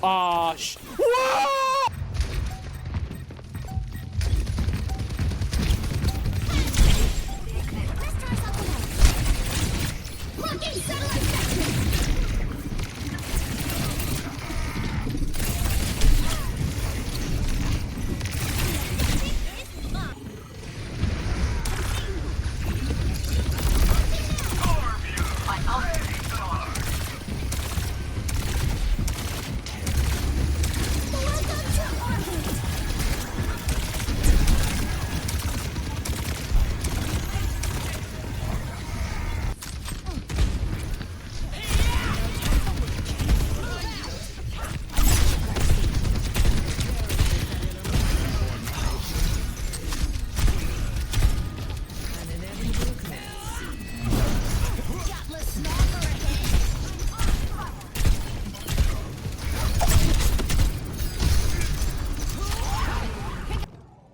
Oh, whoa!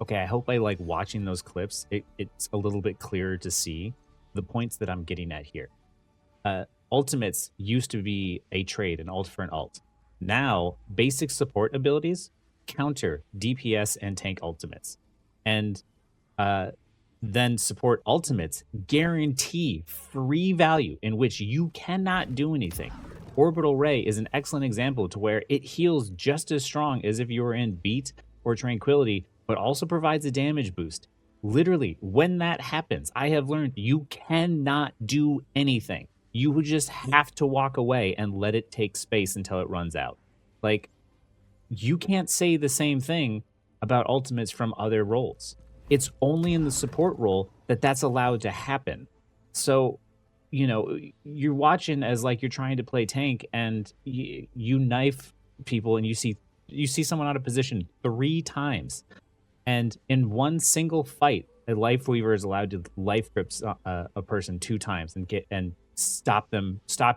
Okay, I hope by like watching those clips, it's a little bit clearer to see the points that I'm getting at here. Ultimates used to be a trade, an ult for an ult. Now, basic support abilities counter DPS and tank ultimates. And then support ultimates guarantee free value in which you cannot do anything. Orbital Ray is an excellent example to where it heals just as strong as if you were in Beat or Tranquility, but also provides a damage boost. Literally, when that happens, I have learned you cannot do anything. You would just have to walk away and let it take space until it runs out. Like, you can't say the same thing about ultimates from other roles. It's only in the support role that that's allowed to happen. So, you know, you're watching as like you're trying to play tank and you knife people and you see someone out of position 3 times. And in one single fight, a life weaver is allowed to life grip a person 2 times and stop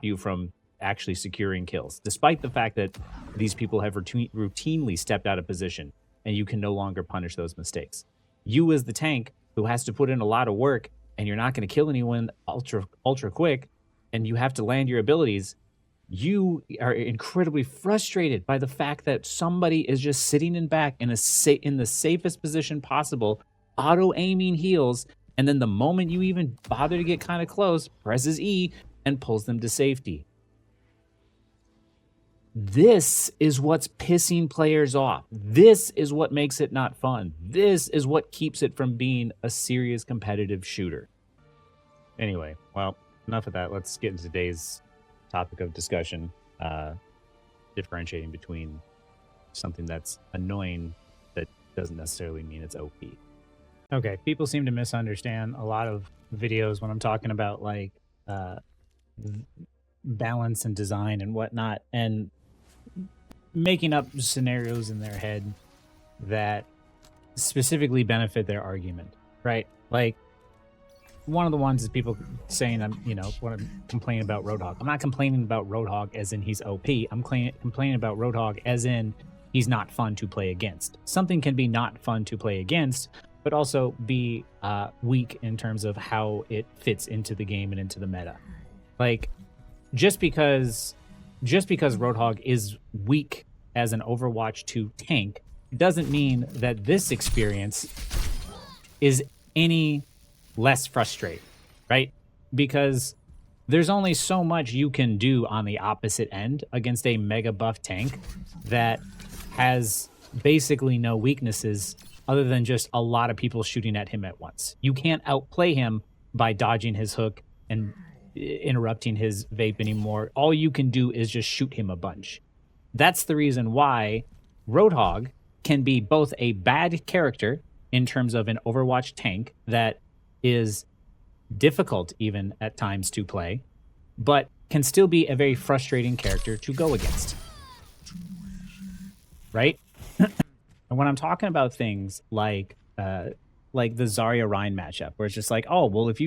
you from actually securing kills, despite the fact that these people have routinely stepped out of position and you can no longer punish those mistakes. You as the tank who has to put in a lot of work and you're not going to kill anyone ultra quick and you have to land your abilities, you are incredibly frustrated by the fact that somebody is just sitting in back in the safest position possible, auto-aiming heals, and then the moment you even bother to get kind of close, presses E and pulls them to safety. This is what's pissing players off. This is what makes it not fun. This is what keeps it from being a serious competitive shooter. Anyway, well, enough of that. Let's get into today's topic of discussion, differentiating between something that's annoying that doesn't necessarily mean it's OP. Okay, people seem to misunderstand a lot of videos when I'm talking about like balance and design and whatnot, and making up scenarios in their head that specifically benefit their argument, right? Like, one of the ones is people saying when I'm complaining about Roadhog. I'm not complaining about Roadhog as in he's OP. I'm complaining about Roadhog as in he's not fun to play against. Something can be not fun to play against, but also be weak in terms of how it fits into the game and into the meta. Like, just because Roadhog is weak as an Overwatch 2 tank doesn't mean that this experience is any less frustrating, right? Because there's only so much you can do on the opposite end against a mega buff tank that has basically no weaknesses other than just a lot of people shooting at him at once. You can't outplay him by dodging his hook and interrupting his vape anymore. All you can do is just shoot him a bunch. That's the reason why Roadhog can be both a bad character in terms of an Overwatch tank that is difficult even at times to play, but can still be a very frustrating character to go against, right? And when I'm talking about things like the Zarya Ryan matchup, where it's just like, oh well, if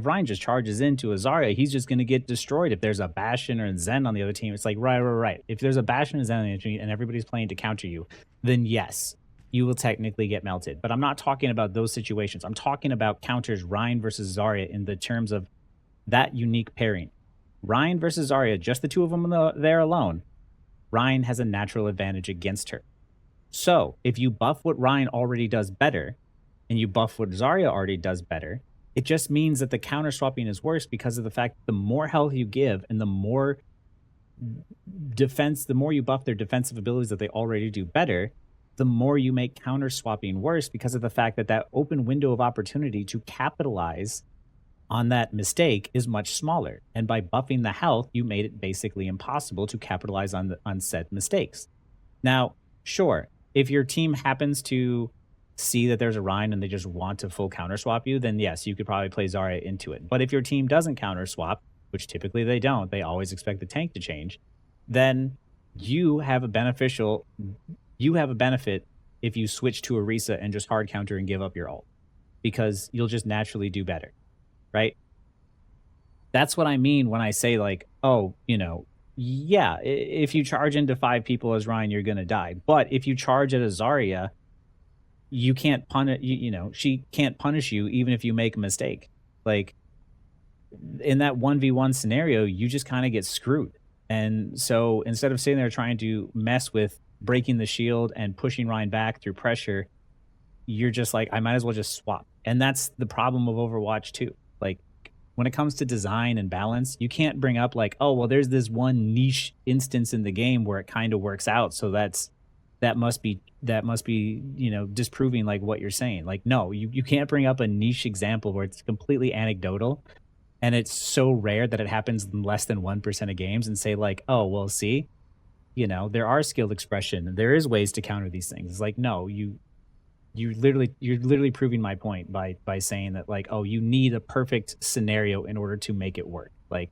Ryan just charges into a Zarya, he's just gonna get destroyed. If there's a Bastion or a Zen on the other team, it's like right. If there's a Bastion and Zen on the other team and everybody's playing to counter you, then yes, you will technically get melted. But I'm not talking about those situations. I'm talking about counters Ryan versus Zarya in the terms of that unique pairing. Ryan versus Zarya, just the two of them there alone, Ryan has a natural advantage against her. So if you buff what Ryan already does better and you buff what Zarya already does better, it just means that the counter swapping is worse because of the fact that the more health you give and the more defense, the more you buff their defensive abilities that they already do better, the more you make counter swapping worse because of the fact that that open window of opportunity to capitalize on that mistake is much smaller. And by buffing the health, you made it basically impossible to capitalize on said mistakes. Now, sure, if your team happens to see that there's a Rhine and they just want to full counter swap you, then yes, you could probably play Zarya into it. But if your team doesn't counter swap, which typically they don't, they always expect the tank to change, then you have a benefit if you switch to Orisa and just hard counter and give up your ult, because you'll just naturally do better, right? That's what I mean when I say like, oh, yeah, if you charge into 5 people as Ryan, you're gonna die. But if you charge at a Zarya, you can't punish. She can't punish you even if you make a mistake. Like in that 1v1 scenario, you just kind of get screwed. And so instead of sitting there trying to mess with breaking the shield and pushing Ryan back through pressure, you're just like, I might as well just swap. And that's the problem of Overwatch too. Like when it comes to design and balance, you can't bring up like, oh, well, there's this one niche instance in the game where it kind of works out. So that must be disproving like what you're saying. Like, no, you can't bring up a niche example where it's completely anecdotal and it's so rare that it happens in less than 1% of games and say like, oh, well, see, there are skilled expression. There is ways to counter these things. It's like, no, you're literally proving my point by saying that like, oh, you need a perfect scenario in order to make it work. Like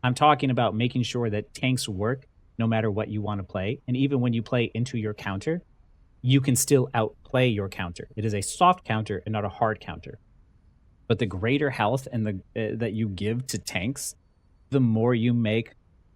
I'm talking about making sure that tanks work no matter what you want to play. And even when you play into your counter, you can still outplay your counter. It is a soft counter and not a hard counter. But the greater health and that you give to tanks, the more you make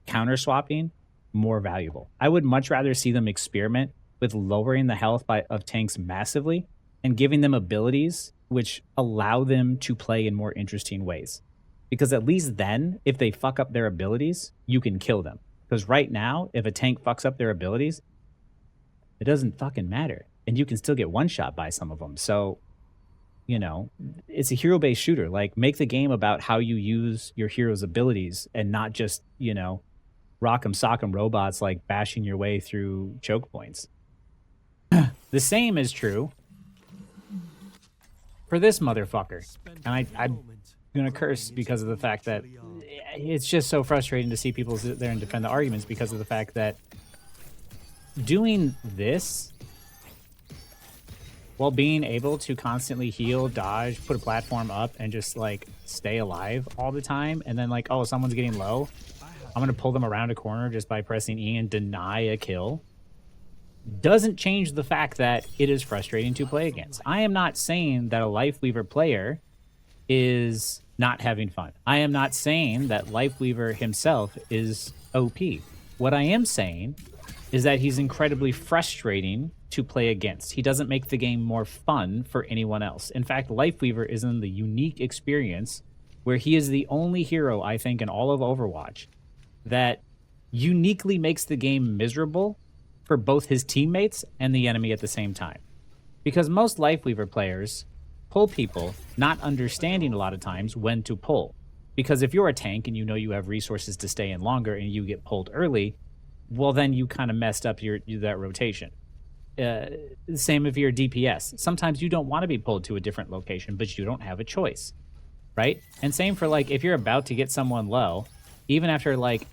counter swapping more valuable. I would much rather see them experiment with lowering the health of tanks massively and giving them abilities which allow them to play in more interesting ways. Because at least then, if they fuck up their abilities, you can kill them. Because right now, if a tank fucks up their abilities, it doesn't fucking matter. And you can still get one shot by some of them. So, it's a hero-based shooter. Like, make the game about how you use your hero's abilities and not just, rock'em sock'em robots like bashing your way through choke points. The same is true for this motherfucker. And I'm going to curse because of the fact that it's just so frustrating to see people sit there and defend the arguments because of the fact that doing this while being able to constantly heal, dodge, put a platform up, and just like stay alive all the time, and then like, oh, someone's getting low, I'm going to pull them around a corner just by pressing E and deny a kill, doesn't change the fact that it is frustrating to play against. I am not saying that a Lifeweaver player is not having fun. I am not saying that Lifeweaver himself is OP. What I am saying is that he's incredibly frustrating to play against. He doesn't make the game more fun for anyone else. In fact, Lifeweaver is in the unique experience where he is the only hero, I think, in all of Overwatch that uniquely makes the game miserable for both his teammates and the enemy at the same time. Because most Lifeweaver players pull people not understanding a lot of times when to pull. Because if you're a tank and you have resources to stay in longer and you get pulled early, well, then you kind of messed up that rotation. Same if you're a DPS. Sometimes you don't want to be pulled to a different location, but you don't have a choice, right? And same for like if you're about to get someone low, even after like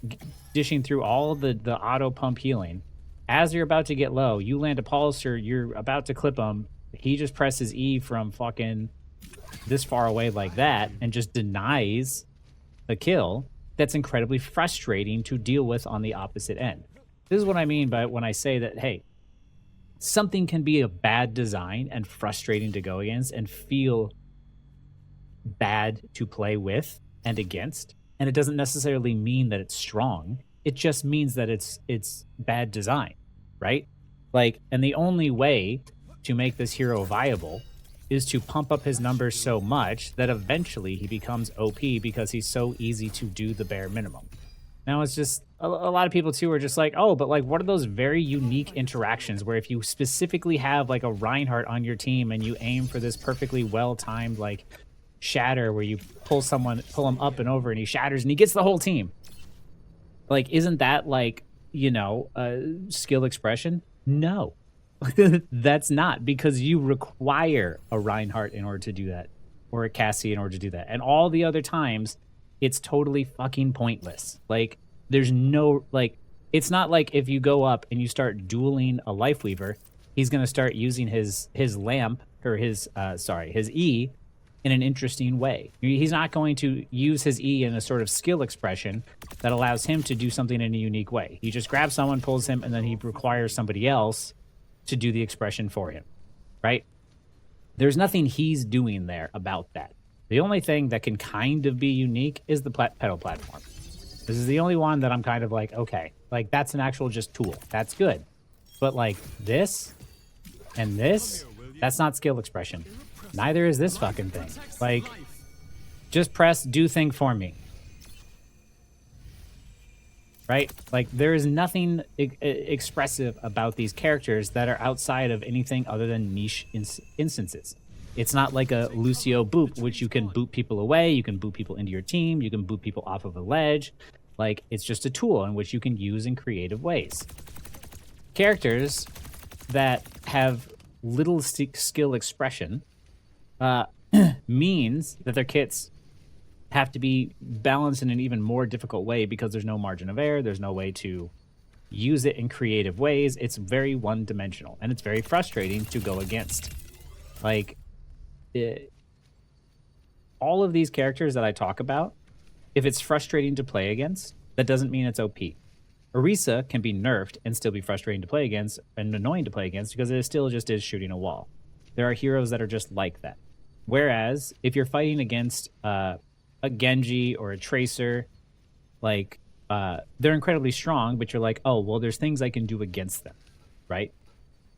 dishing through all the auto pump healing, as you're about to get low, you land a pulse or you're about to clip him, he just presses E from fucking this far away like that and just denies a kill. That's incredibly frustrating to deal with on the opposite end. This is what I mean by when I say that, hey, something can be a bad design and frustrating to go against and feel bad to play with and against. And it doesn't necessarily mean that it's strong. It just means that it's bad design, right? Like, and the only way to make this hero viable is to pump up his numbers so much that eventually he becomes OP because he's so easy to do the bare minimum. Now it's just a lot of people too are just like, oh, but like, what are those very unique interactions where if you specifically have like a Reinhardt on your team and you aim for this perfectly well timed like shatter where you pull him up and over and he shatters and he gets the whole team? Like, isn't that like, you know, skill expression? No, that's not, because you require a Reinhardt in order to do that, or a Cassie in order to do that. And all the other times, it's totally fucking pointless. Like, there's no, like, it's not like if you go up and you start dueling a Lifeweaver, he's going to start using his lamp, or his E in an interesting way. He's not going to use his E in a sort of skill expression that allows him to do something in a unique way. He just grabs someone, pulls him, and then he requires somebody else to do the expression for him, right? There's nothing he's doing there about that. The only thing that can kind of be unique is the pedal platform. This is the only one that I'm kind of like, okay, like that's an actual just tool. That's good. But like this and this, that's not skill expression. Neither is this fucking thing. Like, just press do thing for me. Right? Like, there is nothing expressive about these characters that are outside of anything other than niche instances. It's not like a Lucio boop, which you can boot people away, you can boot people into your team, you can boot people off of a ledge. Like, it's just a tool in which you can use in creative ways. Characters that have little skill expression means that their kits have to be balanced in an even more difficult way because there's no margin of error, there's no way to use it in creative ways. It's very one-dimensional, and it's very frustrating to go against. Like, all of these characters that I talk about, if it's frustrating to play against, that doesn't mean it's OP. Orisa can be nerfed and still be frustrating to play against and annoying to play against because it still just is shooting a wall. There are heroes that are just like that. Whereas if you're fighting against a Genji or a Tracer, like they're incredibly strong, but you're like, oh, well, there's things I can do against them, right?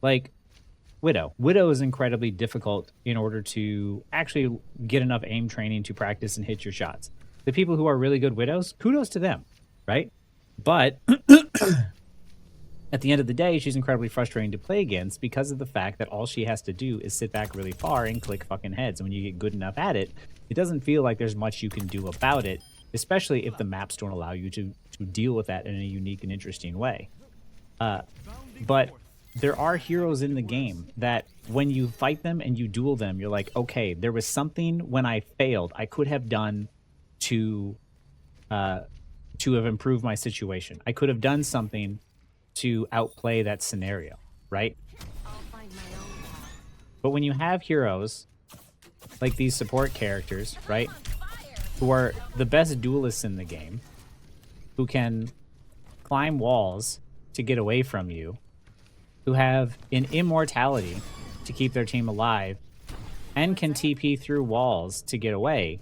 Like Widow. Widow is incredibly difficult in order to actually get enough aim training to practice and hit your shots. The people who are really good Widows, kudos to them, right? But at the end of the day, she's incredibly frustrating to play against because of the fact that all she has to do is sit back really far and click fucking heads. And when you get good enough at it, it doesn't feel like there's much you can do about it, especially if the maps don't allow you to deal with that in a unique and interesting way. But there are heroes in the game that when you fight them and you duel them, you're like, okay, there was something when I failed I could have done to have improved my situation. I could have done something to outplay that scenario, right? But when you have heroes like these support characters, right, who are the best duelists in the game, who can climb walls to get away from you, who have an immortality to keep their team alive, and can TP through walls to get away,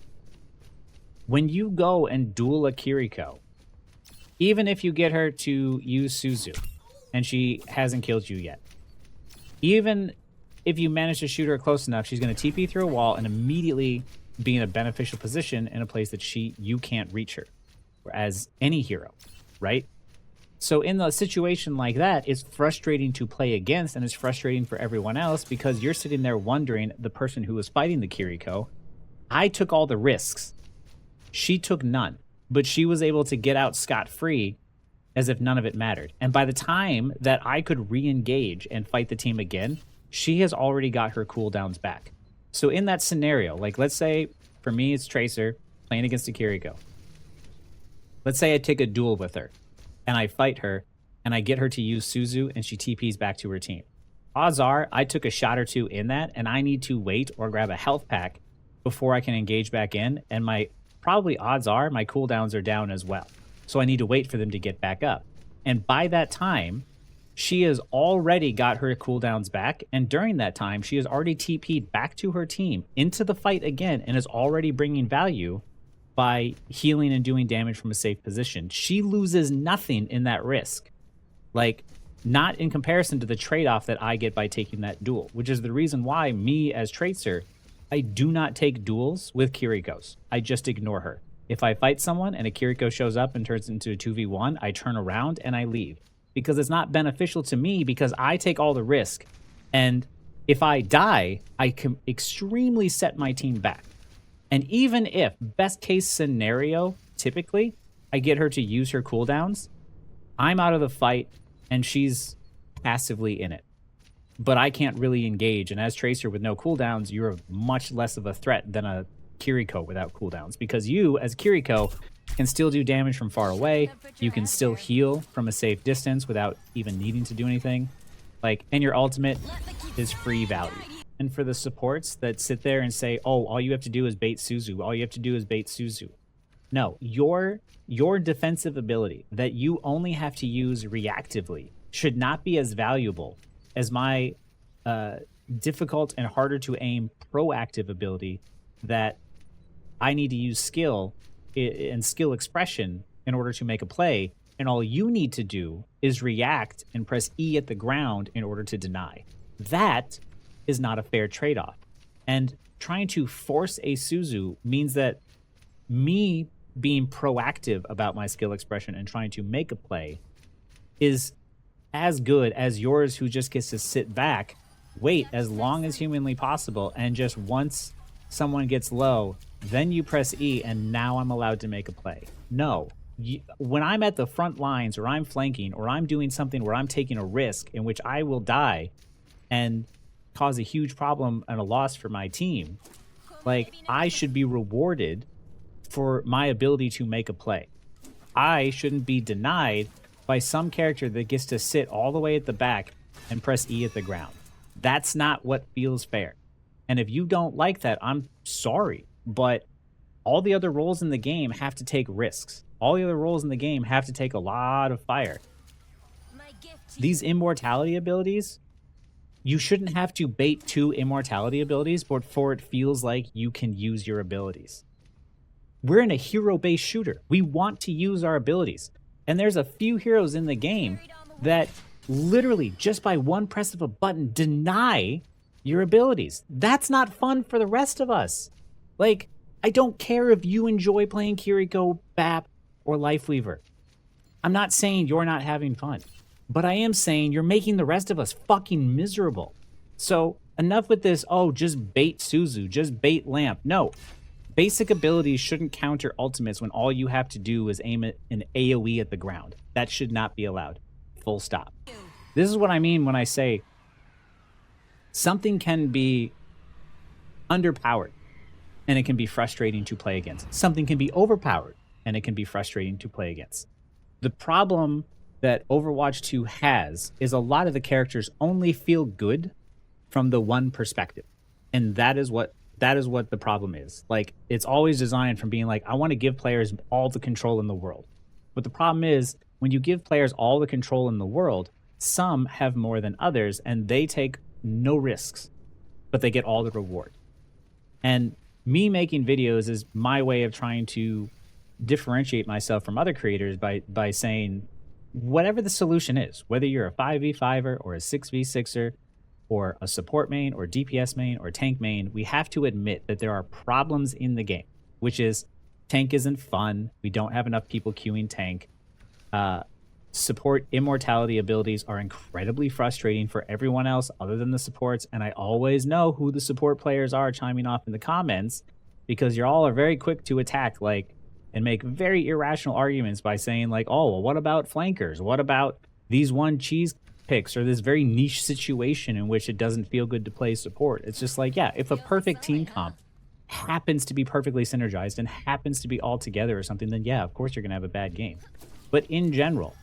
when you go and duel a Kiriko, even if you get her to use Suzu, and she hasn't killed you yet, even if you manage to shoot her close enough, she's going to TP through a wall and immediately be in a beneficial position in a place that you can't reach her, as any hero, right? So in a situation like that, it's frustrating to play against, and it's frustrating for everyone else because you're sitting there wondering, the person who was fighting the Kiriko, I took all the risks. She took none. But she was able to get out scot-free as if none of it mattered. And by the time that I could re-engage and fight the team again, she has already got her cooldowns back. So in that scenario, like let's say, for me, it's Tracer playing against a Kiriko. Let's say I take a duel with her, and I fight her, and I get her to use Suzu, and she TPs back to her team. Odds are, I took a shot or two in that, and I need to wait or grab a health pack before I can engage back in, and probably odds are my cooldowns are down as well. So I need to wait for them to get back up. And by that time, she has already got her cooldowns back. And during that time, she has already TP'd back to her team into the fight again and is already bringing value by healing and doing damage from a safe position. She loses nothing in that risk. Like, not in comparison to the trade-off that I get by taking that duel, which is the reason why me as Tracer, I do not take duels with Kirikos. I just ignore her. If I fight someone and a Kiriko shows up and turns into a 2v1, I turn around and I leave. Because it's not beneficial to me because I take all the risk. And if I die, I can extremely set my team back. And even if, best case scenario, typically, I get her to use her cooldowns, I'm out of the fight and she's passively in it. But I can't really engage. And as Tracer with no cooldowns, you're much less of a threat than a Kiriko without cooldowns. Because you, as Kiriko, can still do damage from far away. You can still heal from a safe distance without even needing to do anything. Like, and your ultimate is free value. And for the supports that sit there and say, oh, all you have to do is bait Suzu. All you have to do is bait Suzu. No, your defensive ability that you only have to use reactively should not be as valuable as my difficult and harder to aim proactive ability that I need to use skill and skill expression in order to make a play. And all you need to do is react and press E at the ground in order to deny. That is not a fair trade-off. And trying to force a Suzu means that me being proactive about my skill expression and trying to make a play is as good as yours who just gets to sit back, wait as long as humanly possible, and just once someone gets low, then you press E and now I'm allowed to make a play. No. When I'm at the front lines or I'm flanking or I'm doing something where I'm taking a risk in which I will die and cause a huge problem and a loss for my team, like, I should be rewarded for my ability to make a play. I shouldn't be denied by some character that gets to sit all the way at the back and press E at the ground. That's not what feels fair. And if you don't like that, I'm sorry, but all the other roles in the game have to take risks. All the other roles in the game have to take a lot of fire. These immortality abilities, you shouldn't have to bait 2 immortality abilities before it feels like you can use your abilities. We're in a hero-based shooter. We want to use our abilities. And there's a few heroes in the game that literally just by one press of a button deny your abilities. That's not fun for the rest of us. Like, I don't care if you enjoy playing Kiriko, BAP, or Lifeweaver. I'm not saying you're not having fun, but I am saying you're making the rest of us fucking miserable. So enough with this, oh, just bait Suzu, just bait Lamp. No, basic abilities shouldn't counter ultimates when all you have to do is aim at an AoE at the ground. That should not be allowed. Full stop. This is what I mean when I say something can be underpowered and it can be frustrating to play against. Something can be overpowered and it can be frustrating to play against. The problem that Overwatch 2 has is a lot of the characters only feel good from the one perspective. And that is what the problem is. Like, it's always designed from being like, I want to give players all the control in the world. But the problem is, when you give players all the control in the world, some have more than others, and they take no risks, but they get all the reward. And me making videos is my way of trying to differentiate myself from other creators by saying, whatever the solution is, whether you're a 5v5er or a 6v6er, or a support main, or DPS main, or tank main, we have to admit that there are problems in the game, which is tank isn't fun, we don't have enough people queuing tank, support immortality abilities are incredibly frustrating for everyone else other than the supports, and I always know who the support players are chiming off in the comments, because you all are very quick to attack, like, and make very irrational arguments by saying, like, oh, well, what about flankers? What about these one cheese picks or this very niche situation in which it doesn't feel good to play support? It's just like, yeah, if a perfect team comp happens to be perfectly synergized and happens to be all together or something, then yeah, of course you're gonna have a bad game. But in general,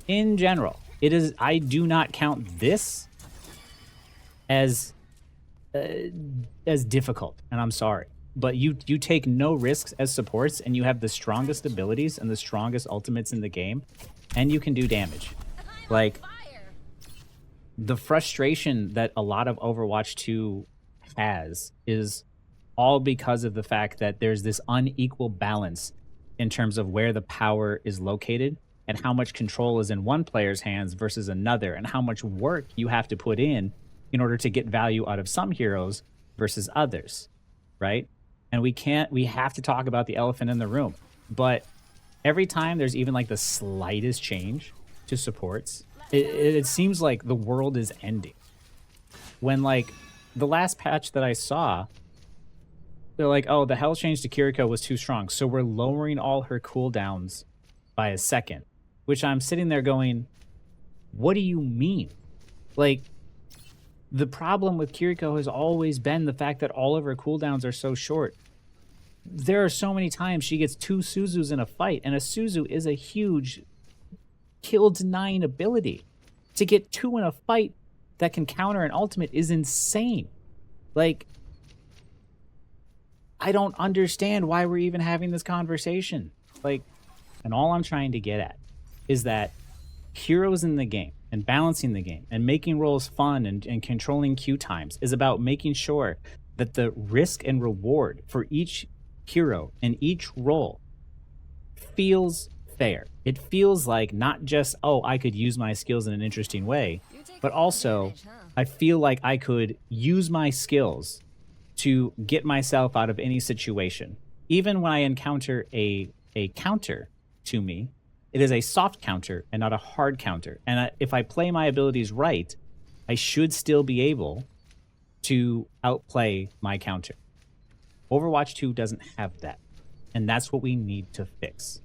it is, I do not count this as difficult, and I'm sorry. But you take no risks as supports, and you have the strongest abilities and the strongest ultimates in the game, and you can do damage. Like, the frustration that a lot of Overwatch 2 has is all because of the fact that there's this unequal balance in terms of where the power is located and how much control is in one player's hands versus another, and how much work you have to put in order to get value out of some heroes versus others, right? And we have to talk about the elephant in the room. But every time there's even like the slightest change to supports, it seems like the world is ending. When like the last patch that I saw, they're like, oh, the health change to Kiriko was too strong, so we're lowering all her cooldowns by a second. Which I'm sitting there going, what do you mean? Like, the problem with Kiriko has always been the fact that all of her cooldowns are so short. There are so many times she gets 2 Suzus in a fight, and a Suzu is a huge kill denying ability. To get 2 in a fight that can counter an ultimate is insane. Like, I don't understand why we're even having this conversation. Like, and all I'm trying to get at is that heroes in the game and balancing the game and making roles fun and controlling queue times is about making sure that the risk and reward for each hero and each role feels fair. It feels like not just, oh, I could use my skills in an interesting way, but also I feel like I could use my skills to get myself out of any situation. Even when I encounter a counter to me, it is a soft counter and not a hard counter. And if I play my abilities right, I should still be able to outplay my counter. Overwatch 2 doesn't have that. And that's what we need to fix.